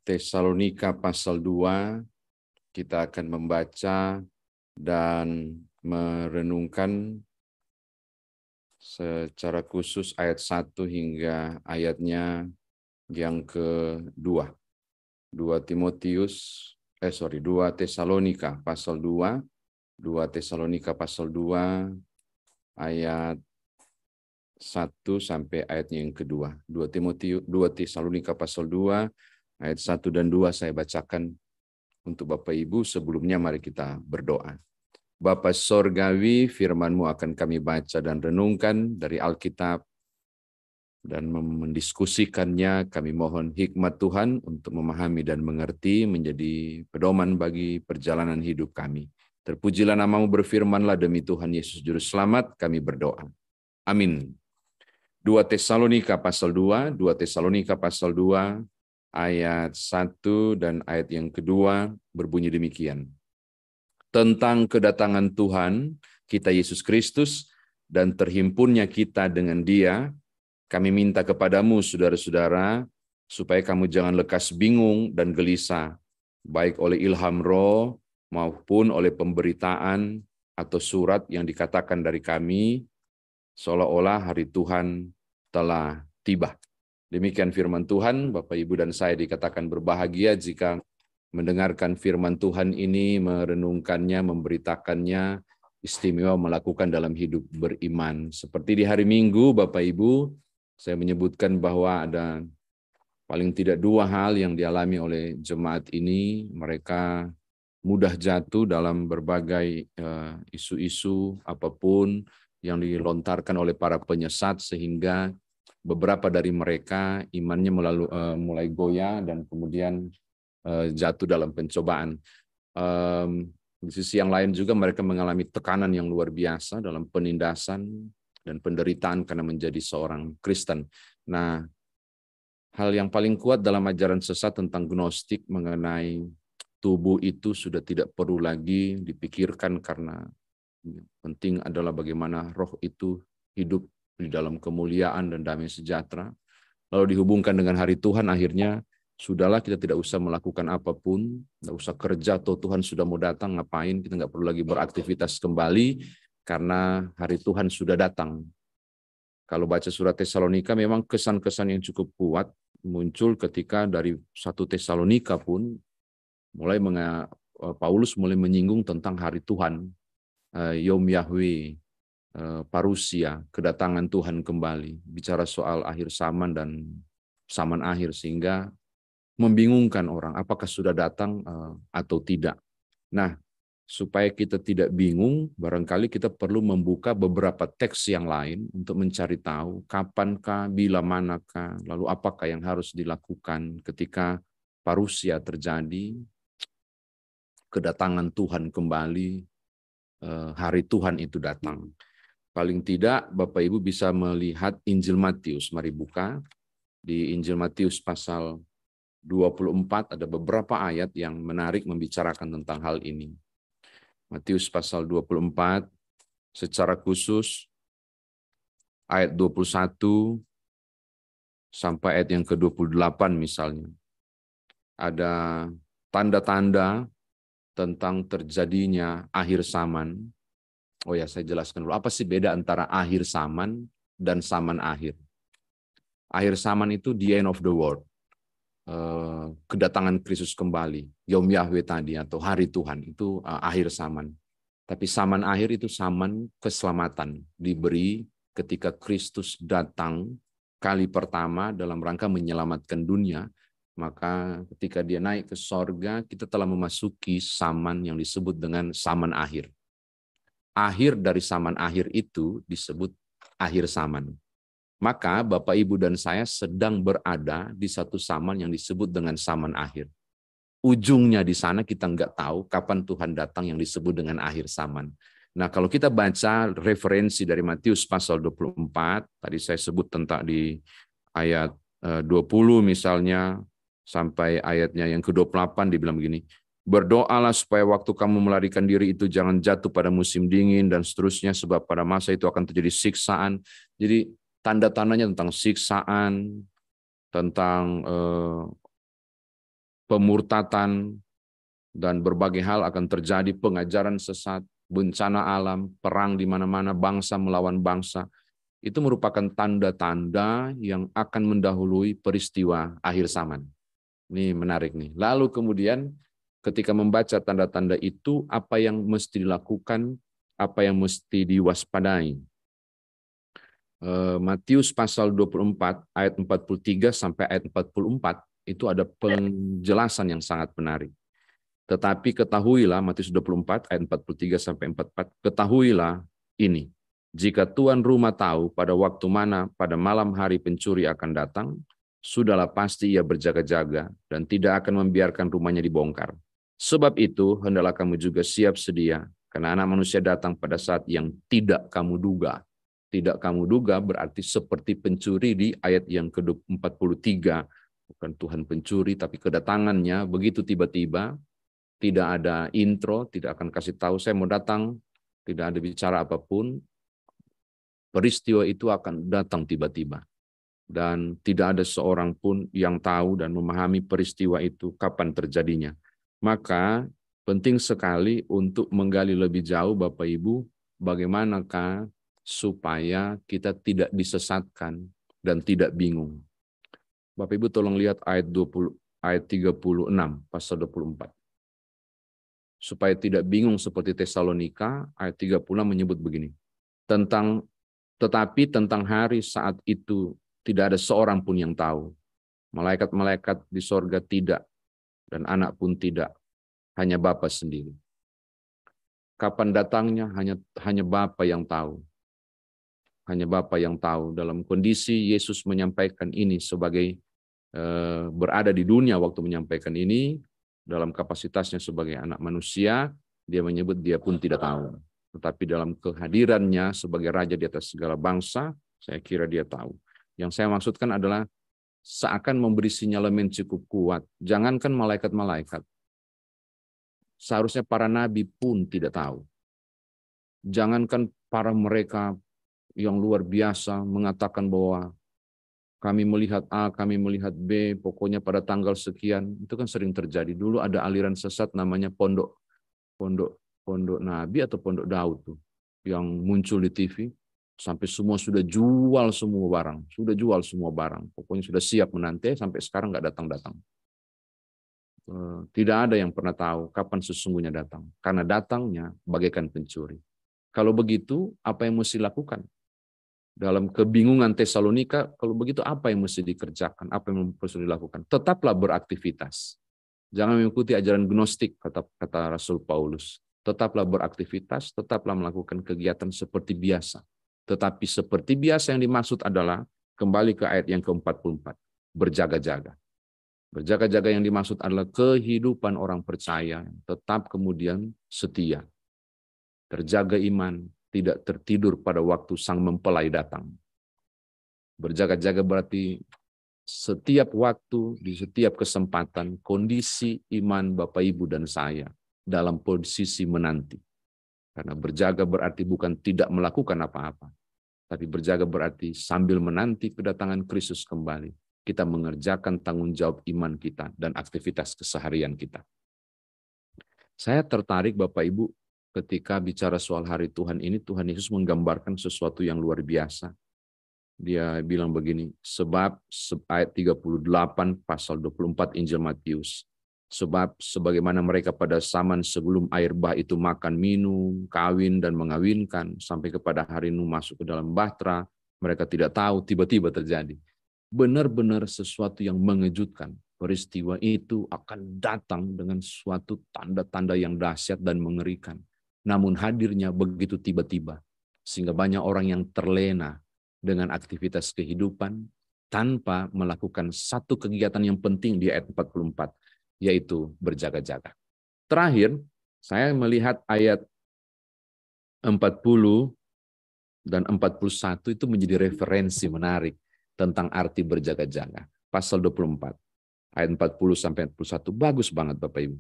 Tesalonika pasal 2, kita akan membaca dan merenungkan secara khusus ayat 1 hingga ayatnya yang kedua. 2 Tesalonika pasal 2, 2 Tesalonika pasal 2 ayat 1 sampai ayatnya yang kedua. 2 Tesalonika pasal 2 ayat 1 dan 2 saya bacakan untuk Bapak Ibu. Sebelumnya mari kita berdoa. Bapa Sorgawi, firman-Mu akan kami baca dan renungkan dari Alkitab dan mendiskusikannya. Kami mohon hikmat Tuhan untuk memahami dan mengerti, menjadi pedoman bagi perjalanan hidup kami. Terpujilah nama-Mu, berfirmanlah demi Tuhan Yesus Juru Selamat, kami berdoa. Amin. 2 Tesalonika pasal 2, 2 Tesalonika pasal 2, ayat 1 dan ayat yang kedua berbunyi demikian. Tentang kedatangan Tuhan kita Yesus Kristus dan terhimpunnya kita dengan Dia, kami minta kepadamu, saudara-saudara, supaya kamu jangan lekas bingung dan gelisah, baik oleh ilham roh maupun oleh pemberitaan atau surat yang dikatakan dari kami, seolah-olah hari Tuhan telah tiba. Demikian firman Tuhan. Bapak, Ibu, dan saya dikatakan berbahagia jika mendengarkan firman Tuhan ini, merenungkannya, memberitakannya, istimewa melakukan dalam hidup beriman. Seperti di hari Minggu, Bapak Ibu, saya menyebutkan bahwa ada paling tidak 2 hal yang dialami oleh jemaat ini. Mereka mudah jatuh dalam berbagai isu-isu apapun yang dilontarkan oleh para penyesat, sehingga beberapa dari mereka imannya mulai goyah dan kemudian jatuh dalam pencobaan. Di sisi yang lain juga mereka mengalami tekanan yang luar biasa dalam penindasan dan penderitaan karena menjadi seorang Kristen. Nah, hal yang paling kuat dalam ajaran sesat tentang gnostik mengenai tubuh itu sudah tidak perlu lagi dipikirkan, karena penting adalah bagaimana roh itu hidup di dalam kemuliaan dan damai sejahtera. Lalu dihubungkan dengan hari Tuhan, akhirnya sudahlah, kita tidak usah melakukan apapun, tidak usah kerja, atau Tuhan sudah mau datang, ngapain, kita nggak perlu lagi beraktivitas kembali, karena hari Tuhan sudah datang. Kalau baca surat Tesalonika, memang kesan-kesan yang cukup kuat muncul ketika dari 1 Tesalonika pun Paulus mulai menyinggung tentang hari Tuhan, Yom Yahweh, parusia, kedatangan Tuhan kembali, bicara soal akhir zaman dan zaman akhir, sehingga membingungkan orang apakah sudah datang atau tidak. Nah, supaya kita tidak bingung, barangkali kita perlu membuka beberapa teks yang lain untuk mencari tahu kapankah, bila manakah, lalu apakah yang harus dilakukan ketika parusia terjadi, kedatangan Tuhan kembali, hari Tuhan itu datang. Paling tidak Bapak Ibu bisa melihat Injil Matius. Mari buka di Injil Matius pasal 24, ada beberapa ayat yang menarik membicarakan tentang hal ini. Matius pasal 24, secara khusus ayat 21 sampai ayat yang ke-28 misalnya. Ada tanda-tanda tentang terjadinya akhir zaman. Oh ya, saya jelaskan dulu. Apa sih beda antara akhir zaman dan zaman akhir? Akhir zaman itu the end of the world. Kedatangan Kristus kembali. Yom Yahweh tadi, atau hari Tuhan. Itu akhir zaman. Tapi zaman akhir itu zaman keselamatan. Diberi ketika Kristus datang kali pertama dalam rangka menyelamatkan dunia. Maka ketika dia naik ke sorga, kita telah memasuki zaman yang disebut dengan zaman akhir. Akhir dari zaman akhir itu disebut akhir zaman. Maka Bapak, Ibu, dan saya sedang berada di satu zaman yang disebut dengan zaman akhir. Ujungnya di sana kita nggak tahu kapan Tuhan datang yang disebut dengan akhir zaman. Nah, kalau kita baca referensi dari Matius pasal 24, tadi saya sebut tentang di ayat 20 misalnya, sampai ayatnya yang ke-28 dibilang begini, berdoalah supaya waktu kamu melarikan diri itu jangan jatuh pada musim dingin dan seterusnya, sebab pada masa itu akan terjadi siksaan. Jadi tanda-tandanya tentang siksaan, tentang pemurtatan, dan berbagai hal akan terjadi, pengajaran sesat, bencana alam, perang di mana-mana, bangsa melawan bangsa. Itu merupakan tanda-tanda yang akan mendahului peristiwa akhir zaman. Ini menarik nih. Lalu kemudian ketika membaca tanda-tanda itu, apa yang mesti dilakukan, apa yang mesti diwaspadai. Matius pasal 24 ayat 43 sampai ayat 44 itu ada penjelasan yang sangat menarik. Tetapi ketahuilah, Matius 24 ayat 43 sampai 44, ketahuilah ini, jika tuan rumah tahu pada waktu mana pada malam hari pencuri akan datang, sudahlah pasti ia berjaga-jaga dan tidak akan membiarkan rumahnya dibongkar. Sebab itu hendaklah kamu juga siap sedia, karena Anak Manusia datang pada saat yang tidak kamu duga. Tidak kamu duga berarti seperti pencuri di ayat yang ke-43. Bukan Tuhan pencuri, tapi kedatangannya begitu tiba-tiba, tidak ada intro, tidak akan kasih tahu saya mau datang, tidak ada bicara apapun. Peristiwa itu akan datang tiba-tiba. Dan tidak ada seorang pun yang tahu dan memahami peristiwa itu kapan terjadinya. Maka penting sekali untuk menggali lebih jauh, Bapak Ibu, bagaimanakah supaya kita tidak disesatkan dan tidak bingung. Bapak Ibu tolong lihat ayat 36 pasal 24. Supaya tidak bingung seperti Tesalonika, ayat 36 menyebut begini. Tetapi tentang hari saat itu tidak ada seorang pun yang tahu. Malaikat-malaikat di sorga tidak, dan anak pun tidak, hanya Bapa sendiri. Kapan datangnya hanya Bapa yang tahu. Hanya Bapa yang tahu. Dalam kondisi Yesus menyampaikan ini sebagai berada di dunia waktu menyampaikan ini, dalam kapasitasnya sebagai anak manusia, dia menyebut dia pun tidak tahu. Tetapi dalam kehadirannya sebagai raja di atas segala bangsa, saya kira dia tahu. Yang saya maksudkan adalah seakan memberi sinyalemen cukup kuat. Jangankan malaikat-malaikat, seharusnya para nabi pun tidak tahu. Jangankan para mereka yang luar biasa mengatakan bahwa kami melihat A, kami melihat B, pokoknya pada tanggal sekian. Itu kan sering terjadi. Dulu ada aliran sesat namanya pondok Nabi atau pondok Daud tuh, yang muncul di TV. Sampai semua sudah jual semua barang. Pokoknya sudah siap menanti, sampai sekarang nggak datang-datang. Tidak ada yang pernah tahu kapan sesungguhnya datang. Karena datangnya bagaikan pencuri. Kalau begitu, apa yang mesti dilakukan? Dalam kebingungan Tesalonika, kalau begitu apa yang mesti dikerjakan? Apa yang harus dilakukan? Tetaplah beraktivitas. Jangan mengikuti ajaran gnostik, kata Rasul Paulus. Tetaplah beraktivitas, tetaplah melakukan kegiatan seperti biasa. Tetapi seperti biasa yang dimaksud adalah, kembali ke ayat yang ke-44, berjaga-jaga. Berjaga-jaga yang dimaksud adalah kehidupan orang percaya, tetap kemudian setia. Terjaga iman, tidak tertidur pada waktu sang mempelai datang. Berjaga-jaga berarti setiap waktu, di setiap kesempatan, kondisi iman Bapak Ibu dan saya dalam posisi menanti. Karena berjaga berarti bukan tidak melakukan apa-apa, tapi berjaga berarti sambil menanti kedatangan Kristus kembali, kita mengerjakan tanggung jawab iman kita dan aktivitas keseharian kita. Saya tertarik Bapak Ibu, ketika bicara soal hari Tuhan ini, Tuhan Yesus menggambarkan sesuatu yang luar biasa. Dia bilang begini, sebab ayat 38 pasal 24 Injil Matius, sebab sebagaimana mereka pada zaman sebelum air bah itu makan, minum, kawin dan mengawinkan, sampai kepada hari Nuh masuk ke dalam bahtera, mereka tidak tahu, tiba-tiba terjadi. Benar-benar sesuatu yang mengejutkan. Peristiwa itu akan datang dengan suatu tanda-tanda yang dahsyat dan mengerikan. Namun hadirnya begitu tiba-tiba, sehingga banyak orang yang terlena dengan aktivitas kehidupan tanpa melakukan satu kegiatan yang penting di ayat 44, yaitu berjaga-jaga. Terakhir, saya melihat ayat 40 dan 41 itu menjadi referensi menarik tentang arti berjaga-jaga. Pasal 24, ayat 40 sampai 41, bagus banget Bapak Ibu.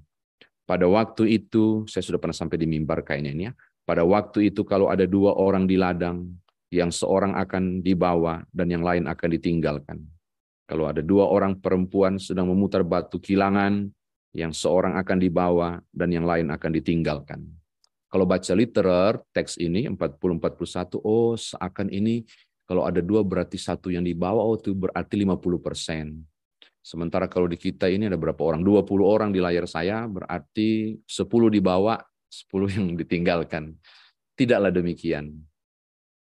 Pada waktu itu, saya sudah pernah sampai di mimbar kayaknya ini ya. Pada waktu itu kalau ada dua orang di ladang, yang seorang akan dibawa dan yang lain akan ditinggalkan. Kalau ada dua orang perempuan sedang memutar batu kilangan, Yang seorang akan dibawa dan yang lain akan ditinggalkan. Kalau baca literer, teks ini 40-41, oh seakan ini kalau ada 2 berarti 1 yang dibawa, oh itu berarti 50%. Sementara kalau di kita ini ada berapa orang? 20 orang di layar saya, berarti 10 dibawa, 10 yang ditinggalkan. Tidaklah demikian.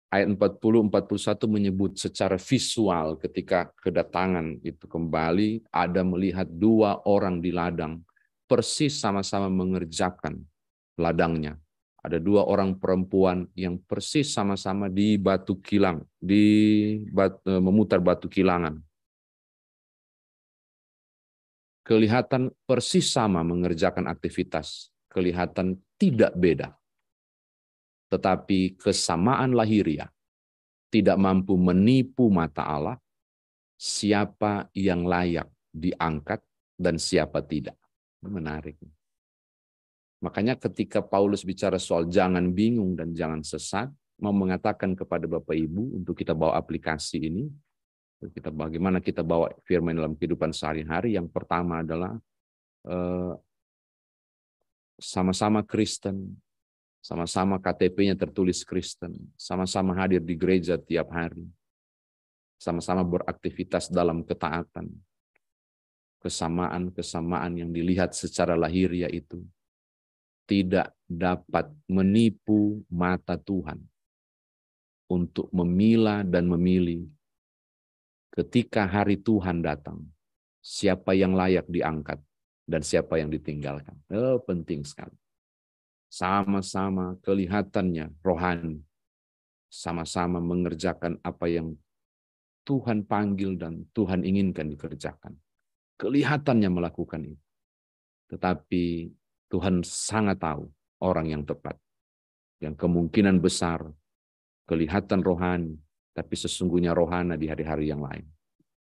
Ayat 40-41 menyebut secara visual ketika kedatangan itu kembali, ada melihat 2 orang di ladang, persis sama-sama mengerjakan ladangnya. Ada 2 orang perempuan yang persis sama-sama di batu kilang, memutar batu kilangan. Kelihatan persis sama mengerjakan aktivitas, kelihatan tidak beda. Tetapi kesamaan lahiriah tidak mampu menipu mata Allah siapa yang layak diangkat dan siapa tidak. Menarik. Makanya ketika Paulus bicara soal jangan bingung dan jangan sesat, mau mengatakan kepada Bapak Ibu untuk kita bawa aplikasi ini, bagaimana kita bawa firman dalam kehidupan sehari-hari. Yang pertama adalah sama-sama Kristen, sama-sama KTP-nya tertulis Kristen, sama-sama hadir di gereja tiap hari, sama-sama beraktivitas dalam ketaatan. Kesamaan-kesamaan yang dilihat secara lahiriah itu tidak dapat menipu mata Tuhan untuk memilah dan memilih ketika hari Tuhan datang, siapa yang layak diangkat dan siapa yang ditinggalkan. Penting sekali. Sama-sama kelihatannya rohani, sama-sama mengerjakan apa yang Tuhan panggil dan Tuhan inginkan dikerjakan. Kelihatannya melakukan itu. Tetapi Tuhan sangat tahu orang yang tepat. Yang kemungkinan besar kelihatan rohani, tapi sesungguhnya rohana di hari-hari yang lain.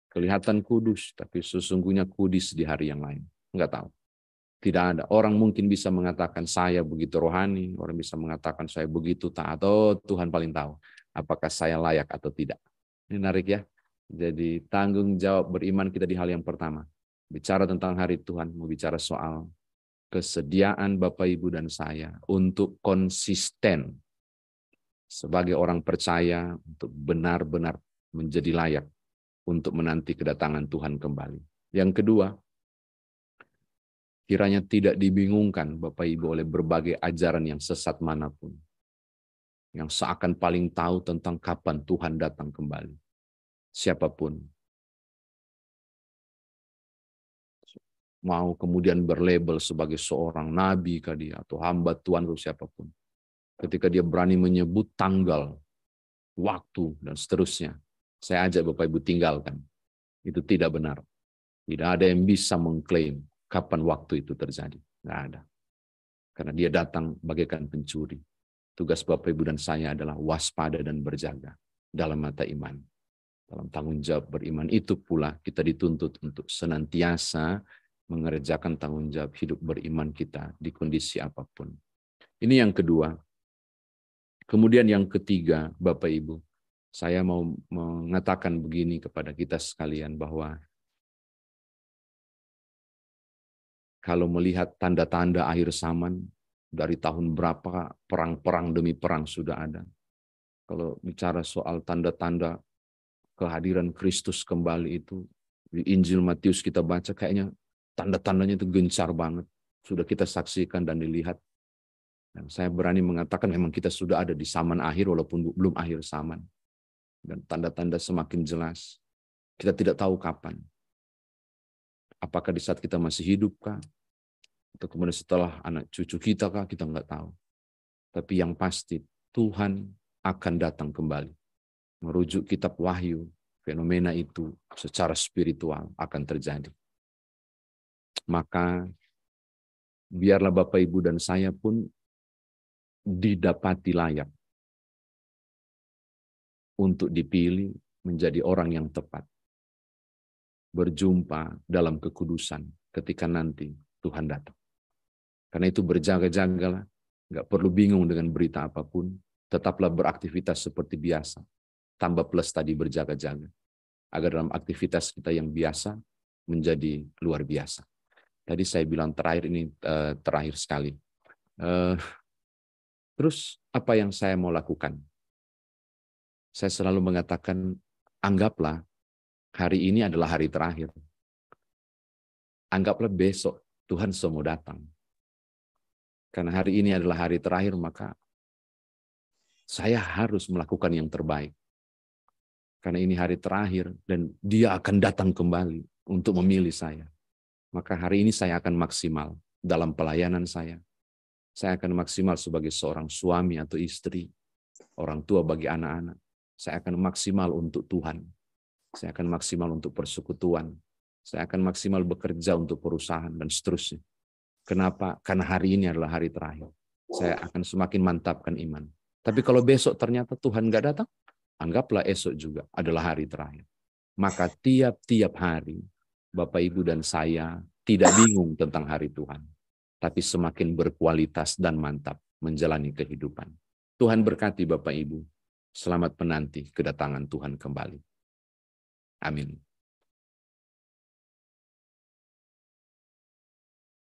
Kelihatan kudus, tapi sesungguhnya kudus di hari yang lain. Enggak tahu. Tidak ada. Orang mungkin bisa mengatakan saya begitu rohani, orang bisa mengatakan saya begitu taat. Oh, Tuhan paling tahu apakah saya layak atau tidak. Ini menarik ya. Jadi tanggung jawab beriman kita di hal yang pertama. Bicara tentang hari Tuhan, mau bicara soal kesediaan Bapak Ibu dan saya untuk konsisten sebagai orang percaya untuk benar-benar menjadi layak untuk menanti kedatangan Tuhan kembali. Yang kedua, kiranya tidak dibingungkan Bapak Ibu oleh berbagai ajaran yang sesat manapun, yang seakan paling tahu tentang kapan Tuhan datang kembali. Siapapun mau kemudian berlabel sebagai seorang nabi kah dia, atau hamba Tuhan atau siapapun. Ketika dia berani menyebut tanggal, waktu, dan seterusnya, saya ajak Bapak Ibu tinggalkan. Itu tidak benar. Tidak ada yang bisa mengklaim kapan waktu itu terjadi. Tidak ada. Karena dia datang bagaikan pencuri. Tugas Bapak Ibu dan saya adalah waspada dan berjaga dalam mata iman. Dalam tanggung jawab beriman itu pula kita dituntut untuk senantiasa mengerjakan tanggung jawab hidup beriman kita di kondisi apapun. Ini yang kedua. Kemudian yang ketiga, Bapak Ibu, saya mau mengatakan begini kepada kita sekalian bahwa kalau melihat tanda-tanda akhir zaman, dari tahun berapa perang-perang demi perang sudah ada. Kalau bicara soal tanda-tanda kehadiran Kristus kembali itu, di Injil Matius kita baca kayaknya tanda-tandanya itu gencar banget. Sudah kita saksikan dan dilihat. Dan saya berani mengatakan memang kita sudah ada di zaman akhir walaupun belum akhir zaman. Dan tanda-tanda semakin jelas. Kita tidak tahu kapan. Apakah di saat kita masih hidup kah? Atau kemudian setelah anak cucu kita kah? Kita nggak tahu. Tapi yang pasti Tuhan akan datang kembali. Merujuk kitab Wahyu, fenomena itu secara spiritual akan terjadi. Maka biarlah Bapak Ibu dan saya pun didapati layak untuk dipilih menjadi orang yang tepat. Berjumpa dalam kekudusan ketika nanti Tuhan datang. Karena itu berjaga-jagalah, nggak perlu bingung dengan berita apapun, tetaplah beraktivitas seperti biasa. Tambah plus tadi berjaga-jaga. Agar dalam aktivitas kita yang biasa menjadi luar biasa. Tadi saya bilang terakhir, ini terakhir sekali. Terus apa yang saya mau lakukan? Saya selalu mengatakan, anggaplah hari ini adalah hari terakhir. Anggaplah besok Tuhan semua datang. Karena hari ini adalah hari terakhir, maka saya harus melakukan yang terbaik. Karena ini hari terakhir dan Dia akan datang kembali untuk memilih saya. Maka hari ini saya akan maksimal dalam pelayanan saya. Saya akan maksimal sebagai seorang suami atau istri, orang tua bagi anak-anak. Saya akan maksimal untuk Tuhan. Saya akan maksimal untuk persekutuan. Saya akan maksimal bekerja untuk perusahaan dan seterusnya. Kenapa? Karena hari ini adalah hari terakhir. Saya akan semakin mantapkan iman. Tapi kalau besok ternyata Tuhan nggak datang, anggaplah esok juga adalah hari terakhir. Maka tiap-tiap hari, Bapak, Ibu, dan saya tidak bingung tentang hari Tuhan, tapi semakin berkualitas dan mantap menjalani kehidupan. Tuhan berkati Bapak Ibu. Selamat menanti kedatangan Tuhan kembali. Amin.